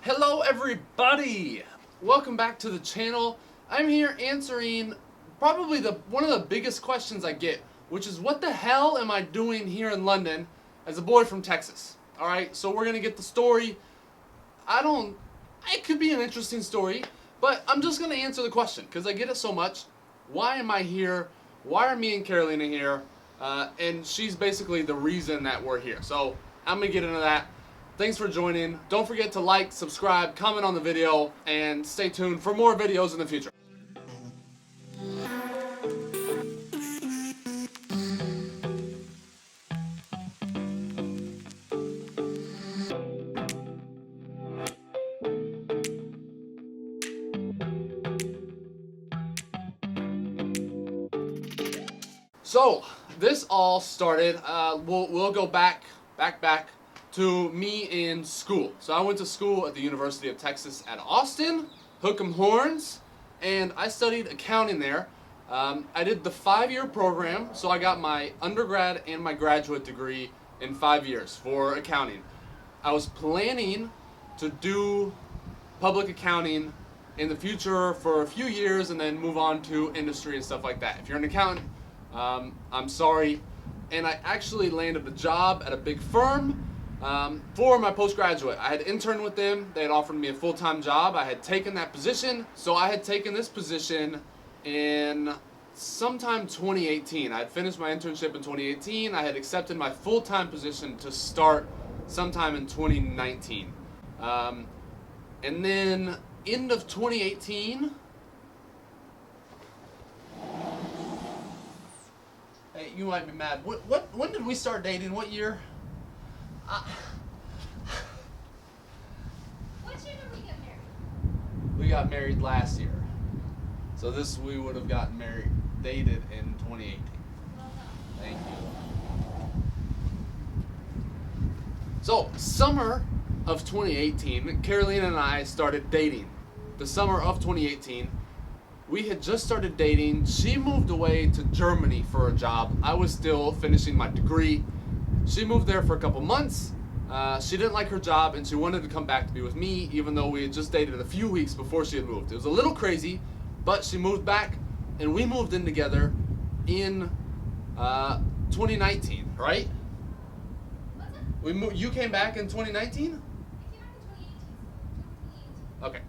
Hello everybody! Welcome back to the channel. I'm here answering probably one of the biggest questions I get, which is what the hell am I doing here in London as a boy from Texas? Alright, so we're gonna get the story. It could be an interesting story, but I'm just gonna answer the question because I get it so much. Why am I here? Why are me and Carolina here? And she's basically the reason that we're here. So I'm gonna get into that. Thanks for joining. Don't forget to like, subscribe, comment on the video, and stay tuned for more videos in the future. So this all started. We'll go back to me in school. So I went to school at the University of Texas at Austin, Hook'em Horns, and I studied accounting there. I did the 5-year program, so I got my undergrad and my graduate degree in 5 years for accounting. I was planning to do public accounting in the future for a few years and then move on to industry and stuff like that. If you're an accountant, I'm sorry. And I actually landed a job at a big firm for my postgraduate. I had interned with them. They had offered me a full-time job. I had taken that position. So I had taken this position in sometime 2018. I had finished my internship in 2018. I had accepted my full-time position to start sometime in 2019. And then end of 2018, hey, you might be mad. When did we start dating? What year? What year did we get married? We got married last year. So we would have gotten dated in 2018. Well done. Thank you. So, summer of 2018, Carolina and I started dating. The summer of 2018, we had just started dating. She moved away to Germany for a job. I was still finishing my degree. She moved there for a couple months. She didn't like her job and she wanted to come back to be with me, even though we had just dated a few weeks before she had moved. It was a little crazy, but she moved back and we moved in together in 2019, right? What's that? You came back in 2019? I came back in 2018. Okay.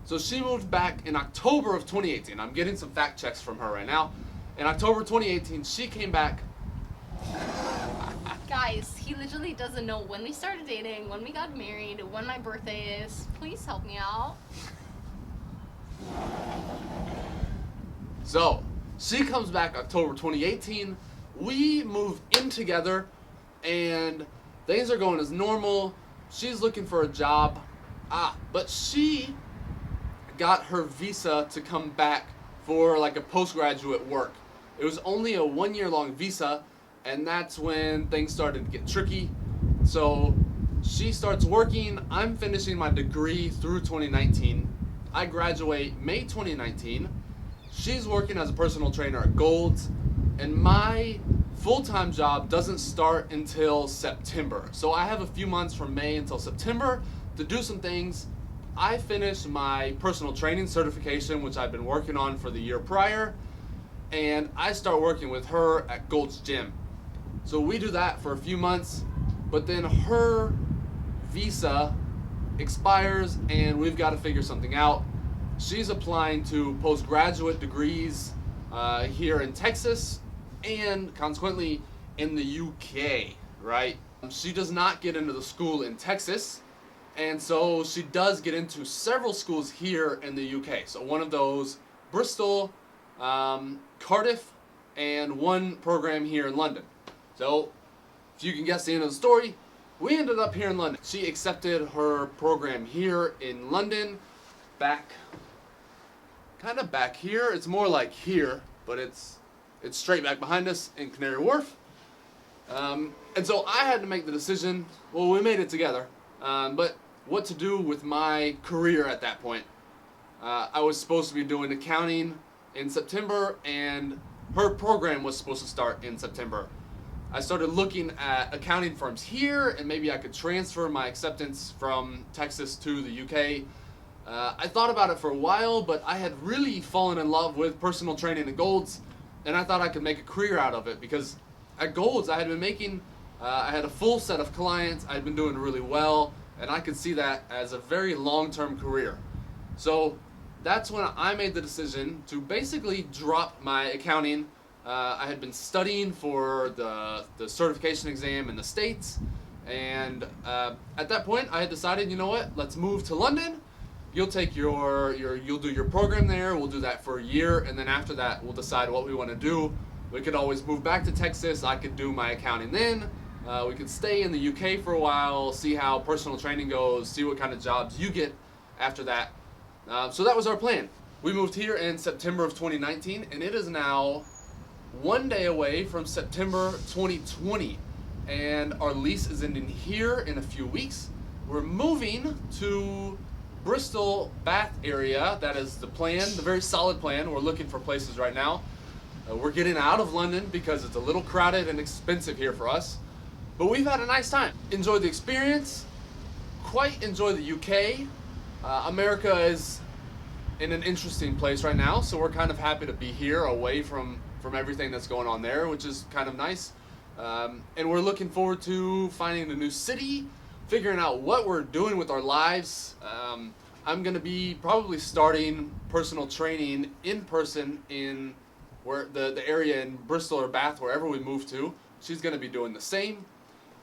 So she moved back in October of 2018. I'm getting some fact checks from her right now. In October 2018, she came back. Guys, he literally doesn't know when we started dating, when we got married, when my birthday is. Please help me out. So she comes back October 2018. We move in together and things are going as normal. She's looking for a job. But she got her visa to come back for like a postgraduate work. It was only a 1-year-long visa, and that's when things started to get tricky. So she starts working. I'm finishing my degree through 2019. I graduate May 2019. She's working as a personal trainer at Gold's, and my full-time job doesn't start until September. So I have a few months from May until September to do some things. I finished my personal training certification, which I've been working on for the year prior, and I start working with her at Gold's Gym. So we do that for a few months, but then her visa expires and we've got to figure something out. She's applying to postgraduate degrees here in Texas and consequently in the UK, right? She does not get into the school in Texas, and so she does get into several schools here in the UK. So one of those, Bristol, Cardiff, and one program here in London. So if you can guess the end of the story, we ended up here in London. She accepted her program here in London, kind of back here. It's more like here, but it's straight back behind us in Canary Wharf. And so I had to make the decision. Well, we made it together, but what to do with my career at that point. I was supposed to be doing accounting in September, and her program was supposed to start in September. I started looking at accounting firms here, and maybe I could transfer my acceptance from Texas to the UK. I thought about it for a while, but I had really fallen in love with personal training at Gold's, and I thought I could make a career out of it because at Gold's I had been making, I had a full set of clients, I had been doing really well, and I could see that as a very long-term career. So that's when I made the decision to basically drop my accounting. I had been studying for the certification exam in the States, and at that point I had decided, you know what, let's move to London. You'll take you'll do your program there, we'll do that for a year, and then after that we'll decide what we want to do. We could always move back to Texas, I could do my accounting then, we could stay in the UK for a while, see how personal training goes, see what kind of jobs you get after that. So that was our plan. We moved here in September of 2019, and it is now one day away from September 2020, and our lease is ending here in a few weeks. We're moving to Bristol, Bath area. That is the plan, the very solid plan. We're looking for places right now. We're getting out of London because it's a little crowded and expensive here for us, but we've had a nice time. Enjoyed the experience, quite enjoy the UK. America is in an interesting place right now, so we're kind of happy to be here away from everything that's going on there, which is kind of nice. And we're looking forward to finding a new city, figuring out what we're doing with our lives. I'm going to be probably starting personal training in person in where the area in Bristol or Bath, wherever we move to. She's going to be doing the same.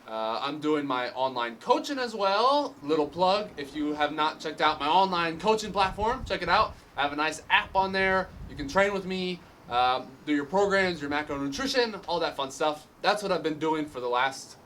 I'm doing my online coaching as well. Little plug, if you have not checked out my online coaching platform, check it out. I have a nice app on there. You can train with me, do your programs, your macronutrition, all that fun stuff. That's what I've been doing for the last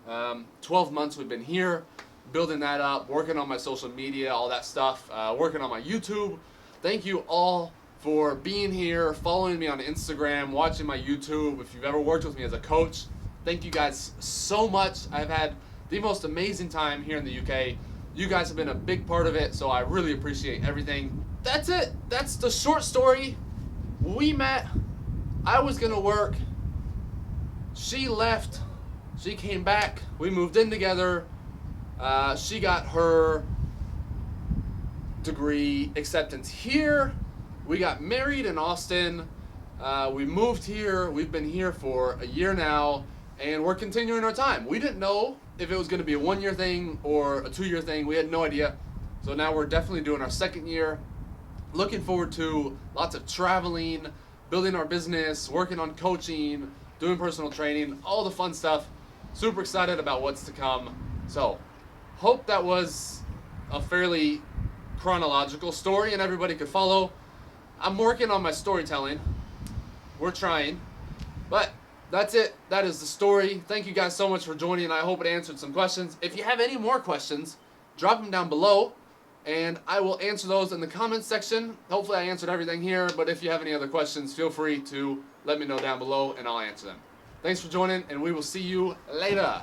12 months we've been here, building that up, working on my social media, all that stuff, working on my YouTube. Thank you all for being here, following me on Instagram, watching my YouTube. If you've ever worked with me as a coach, thank you guys so much. I've had the most amazing time here in the UK. You guys have been a big part of it, so I really appreciate everything. That's it. That's the short story. We met. I was going to work. She left. She came back. We moved in together. She got her degree acceptance here. We got married in Austin. We moved here. We've been here for a year now, and we're continuing our time. We didn't know if it was going to be a 1-year thing or a 2-year thing. We had no idea. So now we're definitely doing our 2nd year. Looking forward to lots of traveling, building our business, working on coaching, doing personal training, all the fun stuff. Super excited about what's to come. So, hope that was a fairly chronological story and everybody could follow. I'm working on my storytelling. We're trying. But that's it. That is the story. Thank you guys so much for joining. I hope it answered some questions. If you have any more questions, drop them down below, and I will answer those in the comments section. Hopefully I answered everything here, but if you have any other questions, feel free to let me know down below, and I'll answer them. Thanks for joining, and we will see you later.